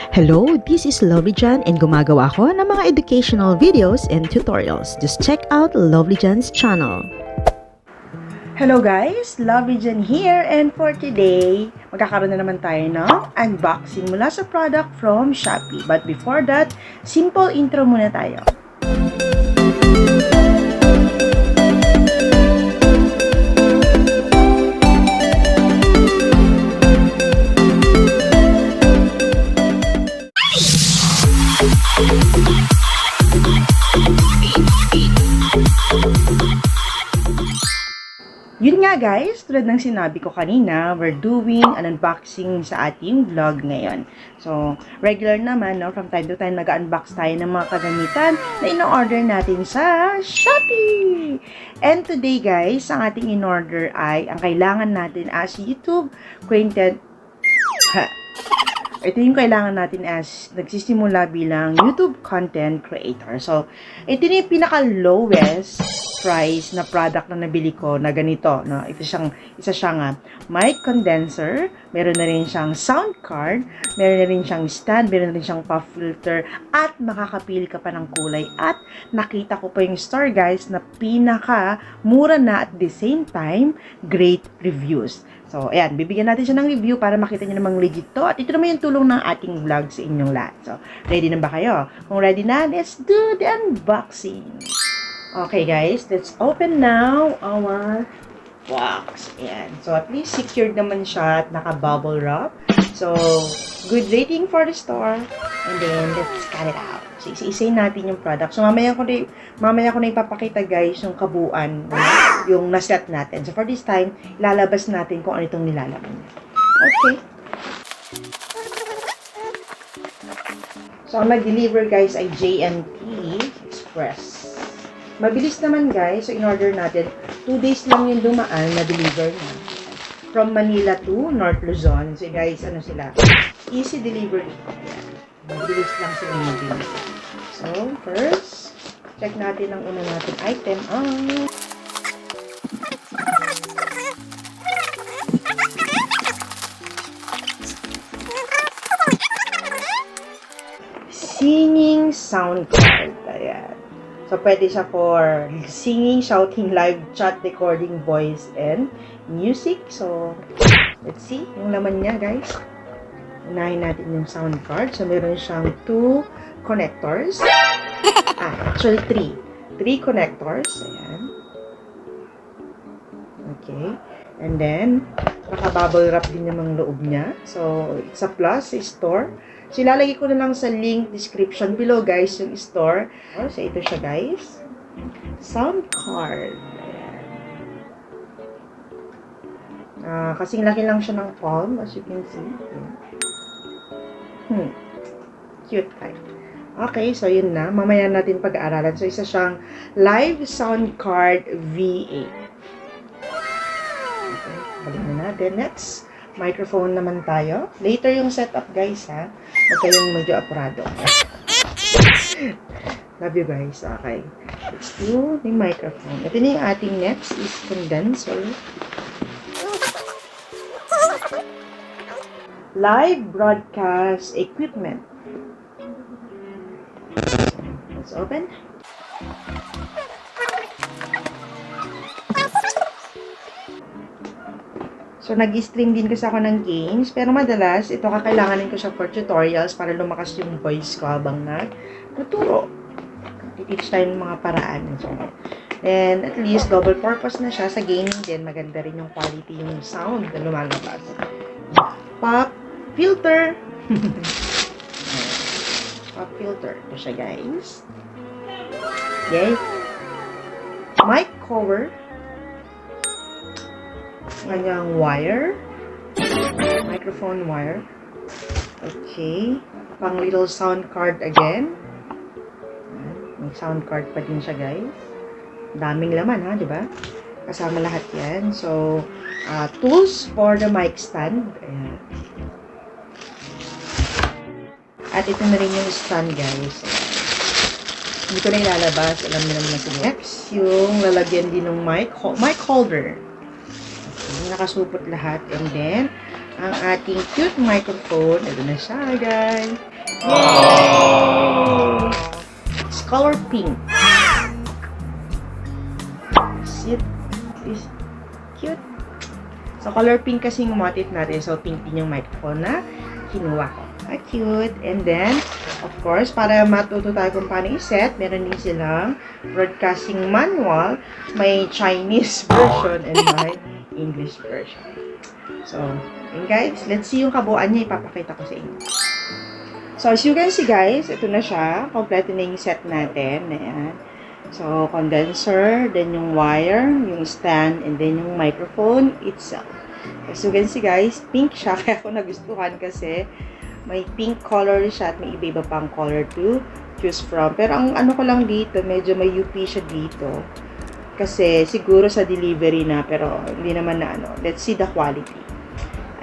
Hello, this is Lovely Jan and gumagawa ako ng mga educational videos and tutorials. Just check out Lovely Jan's channel. Hello guys, Lovely Jan here, and for today, magkakaroon na naman tayo ng unboxing mula sa product from Shopee. But before that, simple intro muna tayo. Yun nga guys, tulad ng sinabi ko kanina, we're doing an unboxing sa ating vlog ngayon. So, regular naman, no? From time to time, nag-unbox tayo ng mga kagamitan na in-order natin sa Shopee! And today guys, ang ating in-order ay, ang kailangan natin as YouTube content. Ito yung kailangan natin as nagsisimula bilang YouTube content creator. So, ito yung pinaka-lowest price na product na nabili ko na ganito. No? Isa siyang mic condenser, meron na rin siyang sound card, meron na rin siyang stand, meron na rin siyang pop filter, at makakapili ka pa ng kulay. At nakita ko pa yung store guys na pinaka-mura na at the same time, great reviews. So, ayan, bibigyan natin siya ng review para makita nyo namang legit to. At ito naman yung tulong ng ating vlog sa inyong lahat. So, ready na ba kayo? Kung ready na, let's do the unboxing. Okay guys, let's open now our box. Ayan. So, at least secured naman siya at naka-bubble wrap. So, good rating for the store. And then, let's cut it out. So, isa-isayin natin yung product. So, mamaya ko na ipapakita guys yung kabuuan, yung naset natin. So, for this time, ilalabas natin kung ano itong nilalaman. Okay. So, ang nag-deliver guys ay JNT Express. Mabilis naman guys. So, in-order natin. 2 days lang yung dumaan na deliver na. From Manila to North Luzon. So, guys, ano sila? Easy delivery. Ayan. Mabilis lang sila mag-deliver. So, first, check natin ang una natin item. Singing sound card. Ayan. So, pwede siya for singing, shouting, live chat, recording, voice, and music. So, let's see yung laman niya, guys. Unahin natin yung sound card. So, meron siyang 2 connectors. Actually 3. 3 connectors. Ayan. Okay. And then, naka-bubble wrap din yung mga loob niya. So, it's a plus, sa store. So, ilalagay ko na lang sa link description below, guys, yung store. So, ito siya, guys. Sound card. Ayan. Kasing laki lang siya ng palm, as you can see. Ayan. Cute type. Okay, so yun na. Mamaya natin pag-aaralan. So, isa siyang live sound card V8. Okay, balik na natin. Next, microphone naman tayo. Later yung setup, guys, ha? Huwag kayong medyo apurado. Love you, guys. Okay. Let's do the microphone. Ito na yung ating next is condenser. Live broadcast equipment. Let's open. So, nag-stream din kasi ako ng games. Pero madalas, ito kakailanganin ko siya for tutorials para lumakas yung voice ko habang nagtuturo. Teach tayo ng mga paraan. So, and at least, double purpose na siya. Sa gaming din, maganda rin yung quality, yung sound na lumalabas. Pop filter. Pop filter. Ito siya, guys. Okay. Mic cover. Kanyang wire. Microphone wire. Okay. Pang little sound card again. May sound card pa din siya, guys. Daming laman, ha? Diba? Kasama lahat yan. So, tools for the mic stand. Ayan. At ito na rin yung stand, guys. Hindi ko na ilalabas. Alam niyo naman na siguro. Next, yung lalagyan din ng mic holder. Okay, nakasupot lahat. And then, ang ating cute microphone. Ito na siya, guys. Yay! It's color pink. It is cute. So, color pink kasi yung motif natin. So, pink din yung microphone na kinuha ko. Cute. And then, of course, para matuto tayo kung paano i-set, meron din silang broadcasting manual. May Chinese version and may English version. So, and guys, let's see yung kabuuan niya. Ipapakita ko sa inyo. So, as you can see, guys, ito na siya. Kompleto na yung set natin. Ayan. So, condenser, then yung wire, yung stand, and then yung microphone itself. As you can see, guys, pink siya. Kaya ako nagustuhan kasi may pink color siya at may iba-iba pang color to choose from. Pero ang ano ko lang dito, medyo may UP siya dito. Kasi siguro sa delivery na, pero hindi naman na ano. Let's see the quality.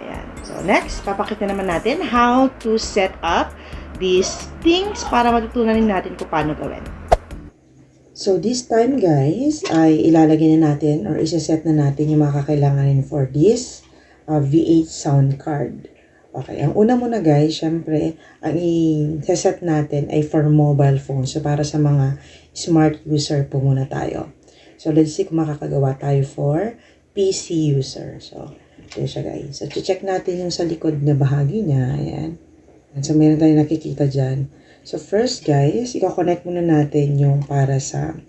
Ayan. So, next, papakita naman natin how to set up these things para matutunan natin kung paano gawin. So, this time guys, ay ilalagay na natin or isa-set na natin yung mga kakailanganin for this V8 sound card. Okay, ang una muna guys, syempre, ang i-set natin ay for mobile phone. So, para sa mga smart user po muna tayo. So, let's see kung makakagawa tayo for PC user. So, yun siya guys. So, check natin yung sa likod na bahagi niya. Ayan. So, meron tayong nakikita dyan. So, first guys, i-connect muna natin yung para sa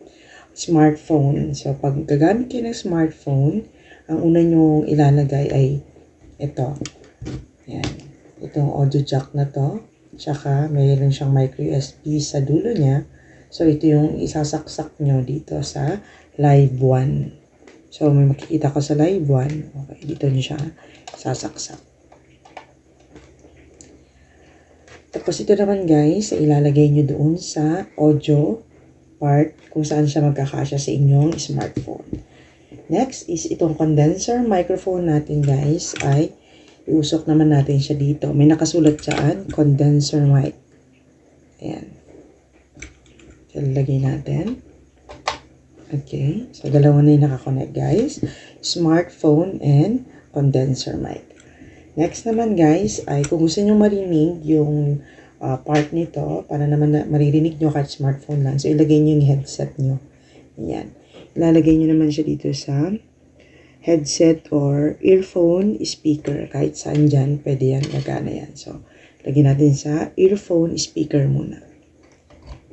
smartphone. So, pag gagamit kayo ng smartphone, ang una nyong ilalagay ay ito. Ayan. Itong audio jack na to. Tsaka, mayroon siyang micro USB sa dulo niya. So, ito yung isasaksak nyo dito sa live 1. So, may makikita ko sa live 1. Okay, dito nyo siya sasaksak. Tapos ito naman guys, ilalagay nyo doon sa audio part kung saan siya magkakasya sa inyong smartphone. Next is itong condenser microphone natin guys ay iusok naman natin siya dito. May nakasulat dyan, condenser mic. Ayan. So, ilagay natin. Okay. So, dalawa na yung nakakonect guys. Smartphone and condenser mic. Next naman guys, ay kung gusto nyo marinig yung part nito, para naman na maririnig nyo kahit smartphone lang. So, ilagay nyo yung headset nyo. Ayan. Ilalagay nyo naman siya dito sa headset or earphone speaker. Kahit saan dyan, pwede yan, gagana yan. So, lagyan natin sa earphone speaker muna.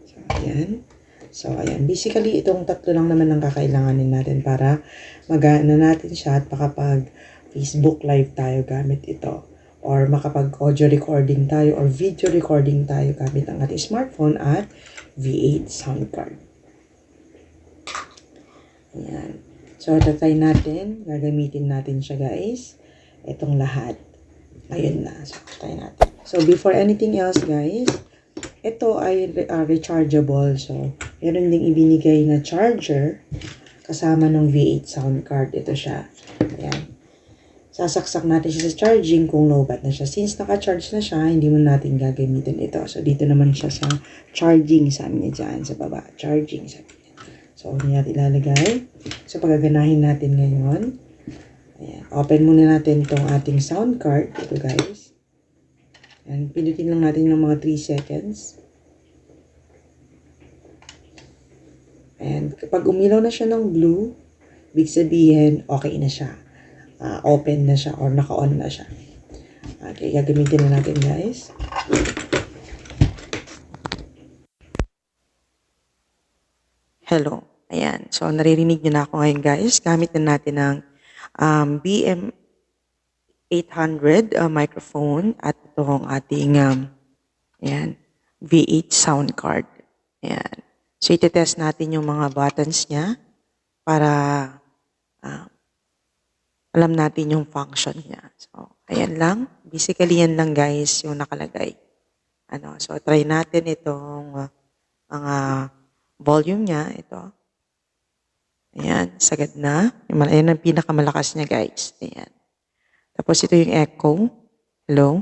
So, ayan. So, ayan. Basically, itong tatlo lang naman ang kakailanganin natin para magana natin siya at makapag Facebook live tayo gamit ito. Or makapag audio recording tayo or video recording tayo gamit ang ating smartphone at V8 sound card. Ayan. So, tatry natin. Gagamitin natin siya guys. Itong lahat. Ayun na. So, try natin. So, before anything else guys, ito ay rechargeable. So, meron ding ibinigay na charger kasama ng V8 sound card. Ito siya. Ayan. Sasaksak natin siya sa charging kung low-bat na siya. Since naka-charge na siya, hindi mo natin gagamitin ito. So, dito naman siya sa charging sabi niya dyan sa baba. Charging sabi niya. So, hindi natin ilalagay. So, pagaganahin natin ngayon. Ayan. Open muna natin itong ating sound card. Ito guys. Ayan. Pindutin lang natin ng mga 3 seconds. And kapag umilaw na siya ng blue, ibig sabihin, okay na siya. Open na siya or naka-on na siya. Okay, gagamitin na natin guys. Hello. Ayan. So, naririnig niyo na ako ngayon guys. Gamit na natin ng BM800 microphone at itong ating ayan, V8 sound card. Ayan. So, iti-test natin yung mga buttons niya para alam natin yung function niya. So, ayan lang. Basically, yan lang guys yung nakalagay. So, try natin itong mga volume niya. Ito. Ayan, sagad na. Ayan ang pinakamalakas niya guys. Ayan. Tapos ito yung echo. Hello.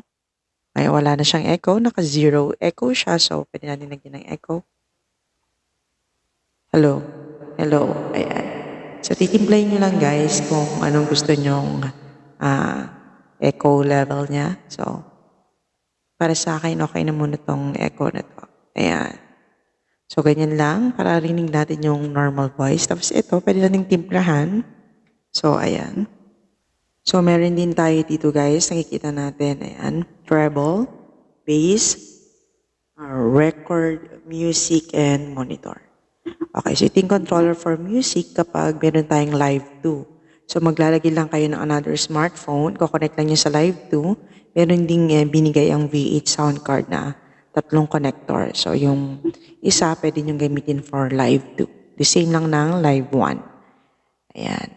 Ay, wala na siyang echo. Naka-zero echo siya. So, pwede natin lagyan ng echo. Hello. Hello. Ayan. So, titimplayin nyo lang guys kung anong gusto nyong echo level niya. So, para sa akin, okay na muna tong echo na to. Ayan. So, ganyan lang. Para rinig natin yung normal voice. Tapos ito, pwede nating timplahan. So, ayan. So, meron din tayo dito, guys. Nakikita natin. Ayan. Treble, bass, record, music, and monitor. Okay, so ito yung controller for music kapag meron tayong live 2. So maglalagay lang kayo ng another smartphone, kukonect lang nyo sa live 2. Meron ding binigay ang V8 sound card na 3 connector. So yung isa pwede nyo gamitin for live 2. The same lang ng live 1. Ayan.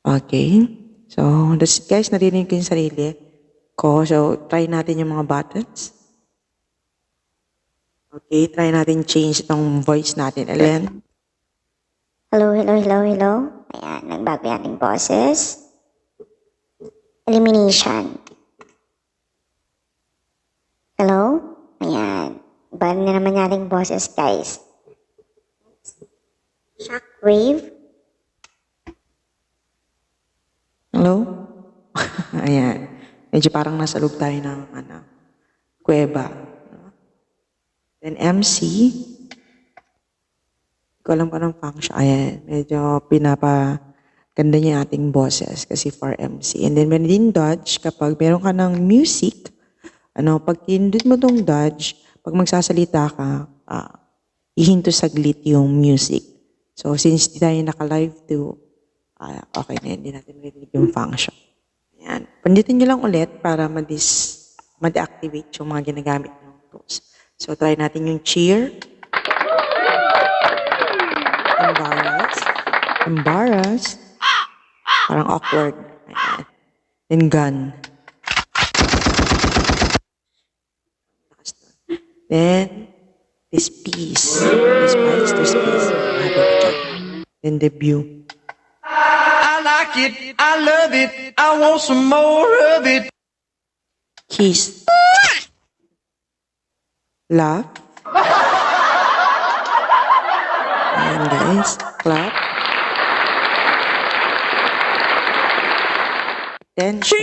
Okay. So that's it, guys. Narinig ko yung sarili ko. So try natin yung mga buttons. Okay, try natin change itong voice natin. Ellen? Hello. Ayan, nagbago yung ating boses. Elimination. Hello? Ayan. Bago na naman yung ating boses, guys. Shockwave. Hello? Ayan. Medyo parang nasa loob tayo ng kuweba. Then MC. Hindi ko alam pa ng function. Ayan. Medyo pinapaganda niya ating boses kasi for MC. And then meron din dodge kapag meron ka ng music. Pag tinindot mo tong dodge, pag magsasalita ka, ihinto saglit yung music. So since di tayo naka-live to, okay na yun. Hindi natin marinig yung function. Ayan. Panditin nyo lang ulit para ma-deactivate yung mga ginagamit ng tools. So, try natin yung cheer. Embarrass. Parang awkward. Ayan. Then gun. Then, this piece. This piece, this piece. Then debut. I like it, I love it, I want some more of it. Kiss. Laugh. And guys, clap. Tension.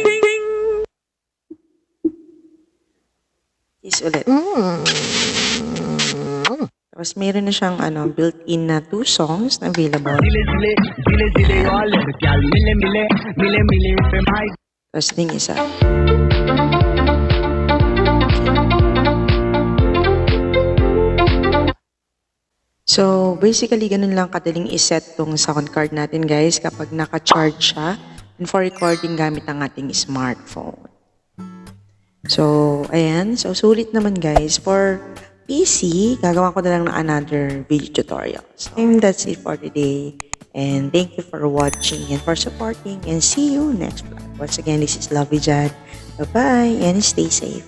Kiss ulit. Tapos meron na siyang built-in na 2 songs na available. Tapos ding isa. So, basically, ganun lang kadaling iset tong sound card natin, guys, kapag naka-charge siya and for recording gamit ang ating smartphone. So, ayan. So, sulit naman, guys. For PC, gagawa ko na lang ng another video tutorial. So, that's it for today. And thank you for watching and for supporting. And see you next vlog. Once again, this is Lovely Jan. Bye-bye and stay safe.